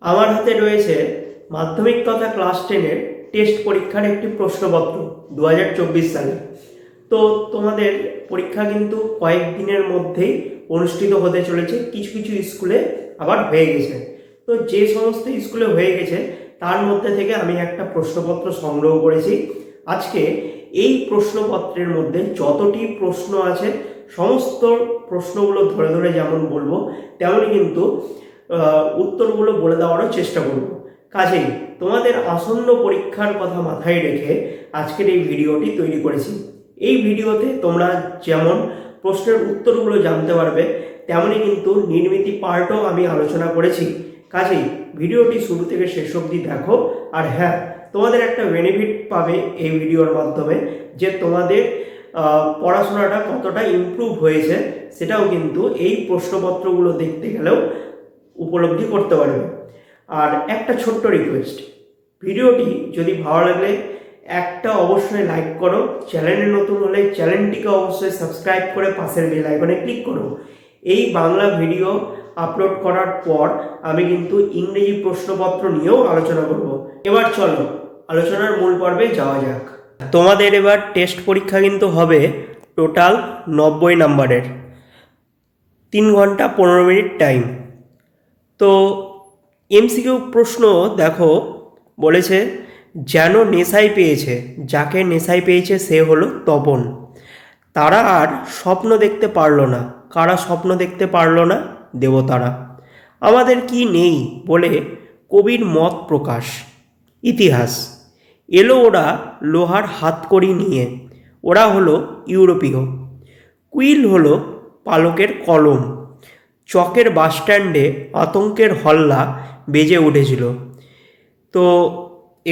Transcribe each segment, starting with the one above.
আমার হাতে রয়েছে মাধ্যমিক তথা ক্লাস 10-এর টেস্ট পরীক্ষার একটি প্রশ্নপত্র 2024 সালে। তো তোমাদের পরীক্ষা কিন্তু কয়েকদিনের মধ্যেই অনুষ্ঠিত হতে চলেছে। কিছু কিছু স্কুলে আবার হয়ে গেছে। তো যে সমস্ত স্কুলে হয়ে গেছে তার মধ্যে থেকে আমি একটা প্রশ্নপত্র সংগ্রহ করেছি। আজকে এই প্রশ্নপত্রের মধ্যে যতটি প্রশ্ন আছে সমস্ত প্রশ্নগুলো ধরে ধরে যেমন বলবো তেমনই কিন্তু উত্তরগুলো বলে দেওয়ারও চেষ্টা করব। কাজেই তোমাদের আসন্ন পরীক্ষার কথা মাথায় রেখে আজকের এই ভিডিওটি তৈরি করেছি। এই ভিডিওতে তোমরা যেমন প্রশ্নের উত্তরগুলো জানতে পারবে, তেমনই কিন্তু নির্মিতি পার্টও আমি আলোচনা করেছি। কাজেই ভিডিওটি শুরু থেকে শেষ অবধি দেখো। আর হ্যাঁ, তোমাদের একটা বেনিফিট পাবে এই ভিডিওর মাধ্যমে, যে তোমাদের পড়াশোনাটা কতটা ইমপ্রুভ হয়েছে সেটাও কিন্তু এই প্রশ্নপত্রগুলো দেখতে গেলেও উপলব্ধি করতে পারবে। আর একটা ছোট্ট রিকোয়েস্ট, ভিডিওটি যদি ভালো লাগলে একটা অবশ্যই লাইক করো, চ্যানেলে নতুন হলে চ্যানেলটিকে অবশ্যই সাবস্ক্রাইব করে পাশের বেল আইকনে ক্লিক করো। এই বাংলা ভিডিও আপলোড করার পর আমি কিন্তু ইংরেজি প্রশ্নপত্র নিয়েও আলোচনা করব। এবার চলো আলোচনার মূল পর্বে যাওয়া যাক। তোমাদের এবার টেস্ট পরীক্ষা কিন্তু হবে টোটাল 90 নাম্বারের, 3 ঘন্টা 15 মিনিট টাইম। তো এমসিকিউ প্রশ্ন দেখো, বলেছে যেন নেশাই পেয়েছে, যাকে নেশাই পেয়েছে সে হলো তপন। তারা আর স্বপ্ন দেখতে পারল না। কারা স্বপ্ন দেখতে পারল না? দেবতারা। আমাদের কি নেই বলে কবির মত প্রকাশ। ইতিহাস। এলো ওরা লোহার হাতকড়ি নিয়ে, ওরা হলো ইউরোপীয়। কুইল হলো পালকের কলম। চকের বাসস্ট্যান্ডে আতঙ্কের হল্লা বেজে উঠেছিল। তো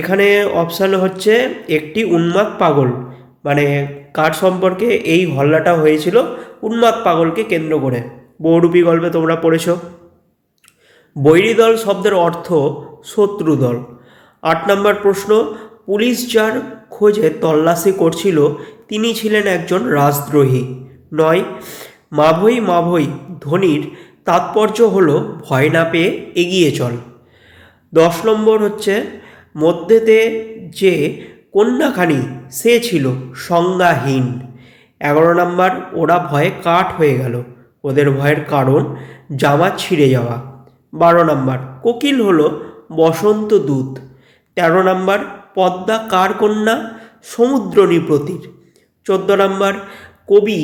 এখানে অপশান হচ্ছে একটি উন্মাদ পাগল, মানে কার সম্পর্কে এই হল্লাটা হয়েছিল? উন্মাদ পাগলকে কেন্দ্র করে। বহুরূপী গল্পে তোমরা পড়েছ। বৈরী দল শব্দের অর্থ শত্রু দল। 8 নম্বর প্রশ্ন, পুলিশ যার খোঁজে তল্লাশি করছিল তিনি ছিলেন একজন রাজদ্রোহী। 9, মাভৈ মাভৈ ধ্বনির তাৎপর্য হলো ভয় না পেয়ে এগিয়ে চল। 10 নম্বর হচ্ছে মধ্যেতে যে কন্যাখানি সে ছিল সংজ্ঞাহীন। 11 নম্বর, ওরা ভয়ে কাঠ হয়ে গেল, ওদের ভয়ের কারণ জামা ছিঁড়ে যাওয়া। 12 নম্বর, কোকিল হলো বসন্ত দূত। 13 নম্বর, পদ্মা কার কন্যা? সমুদ্র নৃপতির। 14 নম্বর, কবি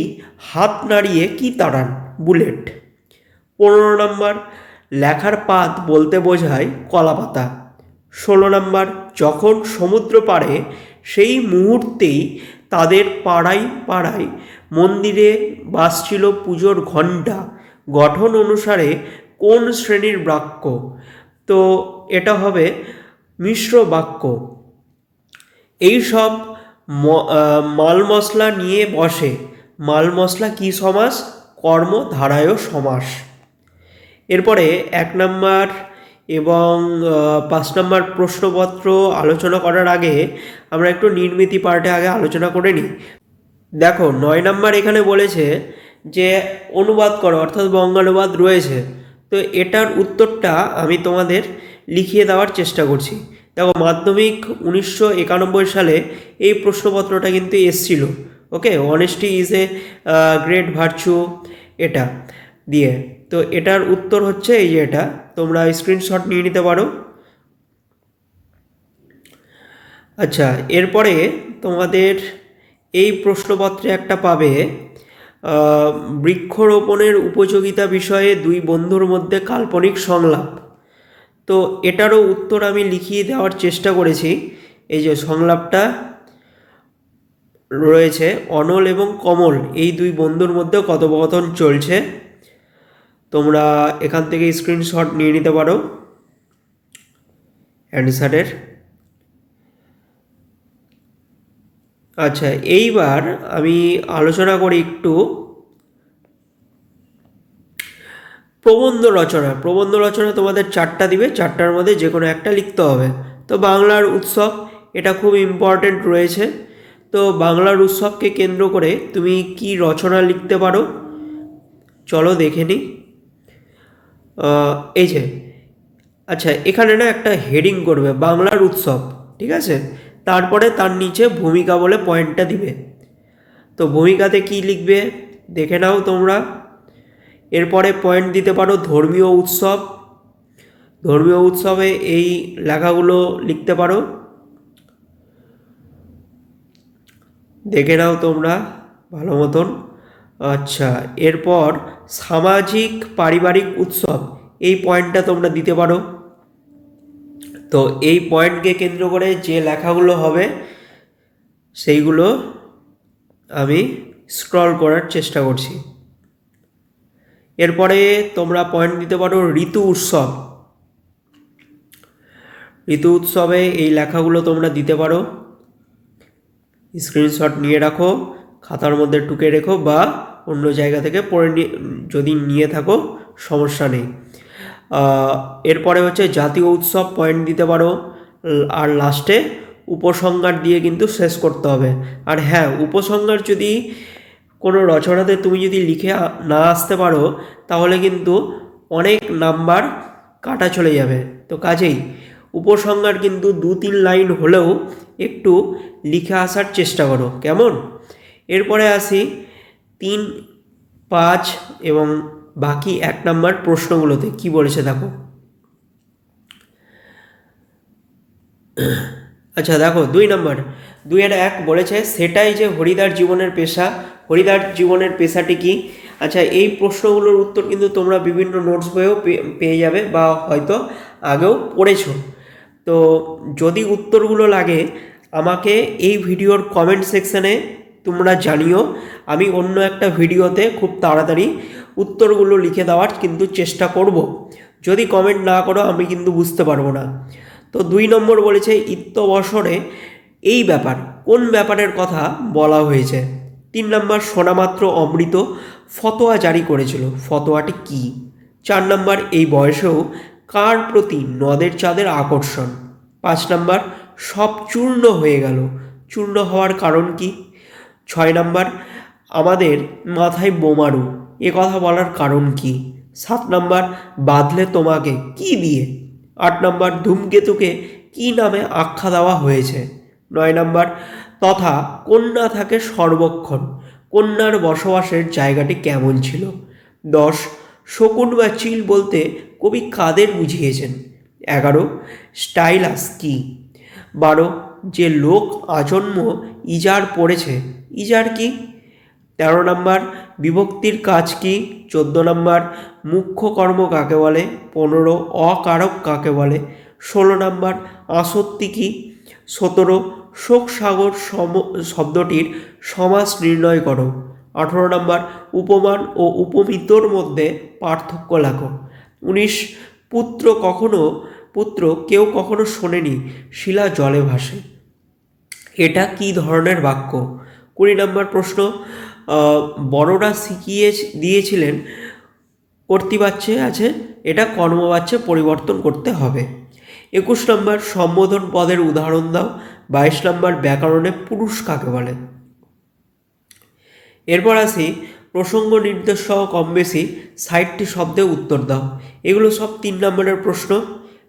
হাত নাড়িয়ে কি তাড়ান? বুলেট। 15 নম্বর, লেখার পাত বলতে বোঝায় কলাপাতা। 16 নম্বর, যখন সমুদ্র পাড়ে সেই মুহূর্তেই তাদের পাড়ায় পাড়ায় মন্দিরে বাজছিল পুজোর ঘণ্টা। গঠন অনুসারে কোন শ্রেণীর বাক্য? তো এটা হবে মিশ্র বাক্য। এইসব মাল মশলা নিয়ে বসে। মাল মশলা কি সমাস? কর্মধারায় সমাস। এরপরে 1 নম্বর এবং 5 নম্বর প্রশ্নপত্র আলোচনা করার আগে আমরা একটু নির্মিতি পার্টে আগে আলোচনা করে নিই। দেখো 9 নম্বর এখানে বলেছে যে অনুবাদ করো, অর্থাৎ বঙ্গানুবাদ রয়েছে। তো এটার উত্তরটা আমি তোমাদের লিখিয়ে দেওয়ার চেষ্টা করছি। দেখো, মাধ্যমিক 1991 সালে এই প্রশ্নপত্রটা কিন্তু এসছিল। Okay, honesty is a great virtue, এটা দিয়ে। তো এটার উত্তর হচ্ছে এই যে এটা, তোমরা স্ক্রিনশট নিয়ে নিতে পারো। আচ্ছা, এরপরে তোমাদের এই প্রশ্নপত্রে একটা পাবে বৃক্ষরোপণের উপযোগিতা বিষয়ে দুই বন্ধুর মধ্যে কাল্পনিক সংলাপ। তো এটারও উত্তর আমি লিখিয়ে দেওয়ার চেষ্টা করেছি। এই যে সংলাপটা রয়েছে, অনল এবং কমল এই দুই বন্ধুর মধ্যে কথোপকথন চলছে। তোমরা এখান থেকে স্ক্রিনশট নিয়ে নিতে পারো অ্যান্সারের। আচ্ছা, এইবার আমি আলোচনা করি একটু প্রবন্ধ রচনা। প্রবন্ধ রচনা তোমাদের 4টা দিবে, 4টার মধ্যে যে কোনো একটা লিখতে হবে। তো বাংলার উৎসব, এটা খুব ইম্পর্টেন্ট রয়েছে। তো বাংলার উৎসবকে কেন্দ্র করে তুমি কি রচনা লিখতে পারো চলো দেখে নিই। এই যে আচ্ছা, এখানে না একটা হেডিং করবে বাংলার উৎসব, ঠিক আছে, তারপরে তার নিচে ভূমিকা বলে পয়েন্টটা দিবে। তো ভূমিকাতে কি লিখবে দেখে নাও তোমরা। এরপরে পয়েন্ট দিতে পারো ধর্মীয় উৎসব, ধর্মীয় উৎসবে এই লেখাগুলো লিখতে পারো, দেখে নাও তোমরা ভালো মতন। আচ্ছা, এরপর সামাজিক পারিবারিক উৎসব, এই পয়েন্টটা তোমরা দিতে পারো। তো এই পয়েন্টকে কেন্দ্র করে যে লেখাগুলো হবে সেইগুলো আমি স্ক্রল করার চেষ্টা করছি। এরপরে তোমরা পয়েন্ট দিতে পারো ঋতু উৎসব, ঋতু উৎসবে এই লেখাগুলো তোমরা দিতে পারো। স্ক্রিনশট নিয়ে রাখো, খাতার মধ্যে টুকে রেখো বা অন্য জায়গা থেকে পড়ে যদি নিয়ে থাকো সমস্যা নেই। এরপরে হচ্ছে জাতীয় উৎসব, পয়েন্ট দিতে পারো। আর লাস্টে উপসংহার দিয়ে কিন্তু শেষ করতে হবে। আর হ্যাঁ, উপসংহার যদি কোনো রচনাতে তুমি যদি লিখে না আসতে পারো তাহলে কিন্তু অনেক নাম্বার কাটা চলে যাবে। তো কাজেই উপসংহার কিন্তু 2-3 লাইন হলেও একটু লিখে আসার চেষ্টা করো, কেমন? এরপরে আসি 3, 5 এবং বাকি 1 নাম্বার প্রশ্নগুলোতে কি বলেছে দেখো। আচ্ছা দেখো, 2 নাম্বার 2-1 বলেছে সেটাই যে হরিদার জীবনের পেশা, হরিদার জীবনের পেশাটি কি? আচ্ছা, এই প্রশ্নগুলোর উত্তর কিন্তু তোমরা বিভিন্ন নোটস বইয়েও পেয়ে যাবে বা হয়তো আগেও পড়েছো। তো যদি উত্তরগুলো লাগে আমাকে এই ভিডিওর কমেন্ট সেকশানে তোমরা জানিও, আমি অন্য একটা ভিডিওতে খুব তাড়াতাড়ি উত্তরগুলো লিখে দেওয়ার কিন্তু চেষ্টা করব। যদি কমেন্ট না করো আমি কিন্তু বুঝতে পারবো না। তো 2 নম্বর বলেছে ইত্যবসরে এই ব্যাপার, কোন ব্যাপারের কথা বলা হয়েছে? 3 নম্বর শোনামাত্র অমৃত ফতোয়া জারি করেছিল, ফতোয়াটি কি? 4 নম্বর এই বয়সেও কার প্রতি নদের চাঁদের আকর্ষণ? 5 নম্বর সব চূর্ণ হয়ে গেল, চূর্ণ হওয়ার কারণ কি? 6 নম্বর আমাদের মাথায় বোমারু, এ কথা বলার কারণ কি? 7 নম্বর বাঁধলে তোমাকে কি দিয়ে? 8 নম্বর ধূমকেতুকে কি নামে আখ্যা দেওয়া হয়েছে? 9 নম্বর তথা কন্যা থাকে সর্বক্ষণ, কন্যার বসবাসের জায়গাটি কেমন ছিল? 10 শকুন বা চিল বলতে কবি কাদের বুঝিয়েছেন? 11 স্টাইলাস কি? 12 যে লোক আজন্ম ইজার পড়েছে, ইজার কি? 13 নম্বর বিভক্তির কাজ কি? 14 নম্বর মুখ্য কর্ম কাকে বলে? 15 অকারক কাকে বলে? 16 নম্বর আসক্তি কি? 17 শোকসাগর শব্দটির সমাস নির্ণয় করো। 18 নম্বর উপমান ও উপমিতর মধ্যে পার্থক্য লেখো। 19 পুত্র কেউ কখনো শোনেনি, শিলা জলে ভাসে, এটা কি ধরনের বাক্য? 20 নম্বর প্রশ্ন বড়রা শিখিয়ে দিয়েছিলেন কর্তৃবাচ্যে আছে, এটা কর্মবাচ্যে পরিবর্তন করতে হবে। 21 নম্বর সম্বোধন পদের উদাহরণ দাও। 22 নম্বর ব্যাকরণে পুরুষ কাকে বলে? এরপর আসি প্রসঙ্গ নির্দেশ সহ কম বেশি 60টি শব্দে উত্তর দাও। এগুলো সব 3 নম্বরের প্রশ্ন।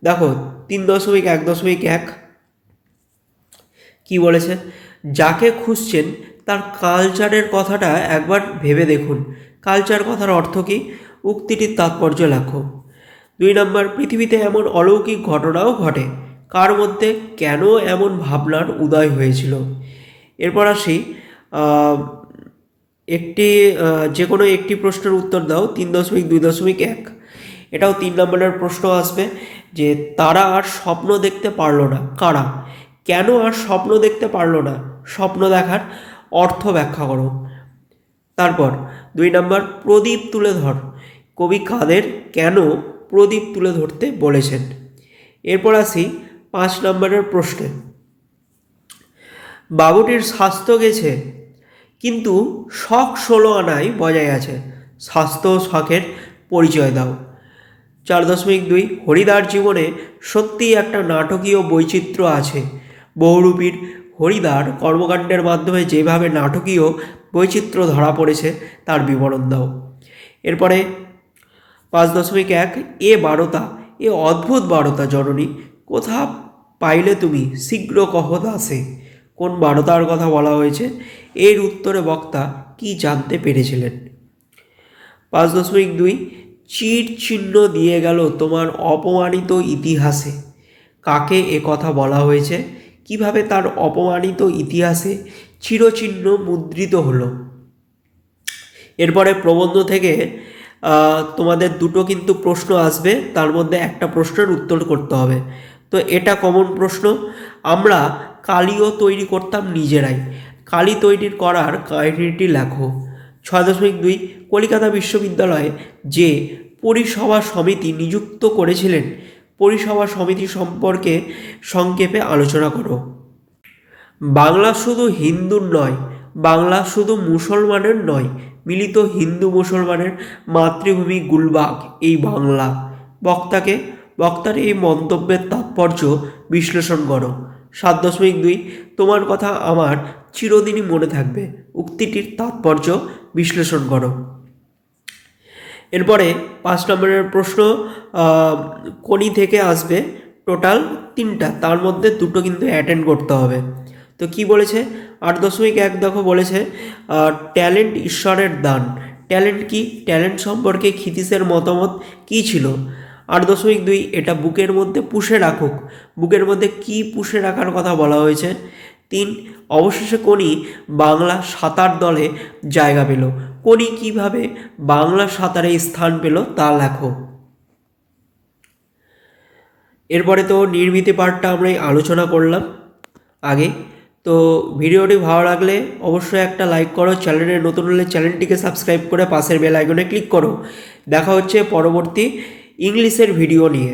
দেখো 3.1.1 কি বলেছে? যাকে খুঁজছেন তার কালচারের কথাটা একবার ভেবে দেখুন। কালচার কথার অর্থ কি? উক্তিটির তাৎপর্য লেখো। 2 নম্বর পৃথিবীতে এমন অলৌকিক ঘটনাও ঘটে, কার মধ্যে কেন এমন ভাবনার উদয় হয়েছিল? এরপর আসি যে কোনো একটি প্রশ্নের উত্তর দাও। 3.2.1 এটাও 3 নম্বরের প্রশ্ন আসবে যে তারা আর স্বপ্ন দেখতে পারলো না, কারা? কেন আর স্বপ্ন দেখতে পারলো না? স্বপ্ন দেখার অর্থ ব্যাখ্যা করো। তারপর 2 নম্বর প্রদীপ তুলে ধর, কবি কাদের কেন প্রদীপ তুলে ধরতে বলেছেন? এরপর আসি 5 নম্বরের প্রশ্নে, বাবুটির স্বাস্থ্য গেছে কিন্তু শখ 16 আনায় বজায় আছে, স্বাস্থ্য ও শখের পরিচয় দাও। 4.2 হরিদার জীবনে সত্যিই একটা নাটকীয় বৈচিত্র্য আছে, বহুরূপীর হরিদার কর্মকাণ্ডের মাধ্যমে যেভাবে নাটকীয় বৈচিত্র্য ধরা পড়েছে তার বিবরণ দাও। এরপরে 5.1 এ বারতা এ অদ্ভুত বারতা জননী, কোথা পাইলে তুমি, শীঘ্র কহ দাসে। কোন বারতার কথা বলা হয়েছে? এর উত্তরে বক্তা কি জানতে পেরেছিলেন? 5.2 চির চিহ্ন দিয়ে গেল তোমার অপমানিত ইতিহাসে। কাকে এ কথা বলা হয়েছে? কিভাবে তার অপমানিত ইতিহাসে চিরচিহ্ন মুদ্রিত হলো? এরপরে প্রবন্ধ থেকে তোমাদের দুটো কিন্তু প্রশ্ন আসবে, তার মধ্যে একটা প্রশ্নের উত্তর করতে হবে। তো এটা কমন প্রশ্ন। আমরা কালিও তৈরি করতাম নিজেরাই, কালি তৈরি করার কাহিনীটি লেখো। 6.2 কলিকাতা বিশ্ববিদ্যালয়ে যে পরিসভা সমিতি নিযুক্ত করেছিলেন, পরিসভা সমিতি সম্পর্কে সংক্ষেপে আলোচনা করো। বাংলা শুধু হিন্দুর নয়, বাংলা শুধু মুসলমানের নয়, মিলিত হিন্দু মুসলমানের মাতৃভূমি গুলবাগ এই বাংলা। বক্তার এই মন্তব্যের তাৎপর্য বিশ্লেষণ করো। 7.2 তোমার কথা আমার চিরদিনই মনে থাকবে, উক্তিটির তাৎপর্য বিশ্লেষণ করো। এরপরে 5 নম্বরের প্রশ্ন কোনি থেকে আসবে, টোটাল 3টা, তার মধ্যে 2টো কিন্তু অ্যাটেন্ড করতে হবে। তো কি বলেছে? 8.1 দেখো বলেছে ট্যালেন্ট ঈশ্বরের দান। ট্যালেন্ট কি? ট্যালেন্ট সম্পর্কে ক্ষিতীশের মতামত কি ছিল? 8.2 এটা বুকের মধ্যে পুষে রাখুক। বুকের মধ্যে কি পুষে রাখার কথা বলা হয়েছে? 3 অবশেষে কোনি বাংলা সাঁতার দলে জায়গা পেল। কোনি কিভাবে বাংলা সাঁতারে স্থান পেল তা লেখো। এরপরে তো নির্মিতি পার্টটা আমরা আলোচনা করলাম আগে। তো ভিডিওটি ভালো লাগলে অবশ্যই একটা লাইক করো, চ্যানেলে নতুন হলে চ্যানেলটিকে সাবস্ক্রাইব করে পাশের বেল আইকনে ক্লিক করো। দেখা হচ্ছে পরবর্তী ইংলিশের ভিডিও নিয়ে।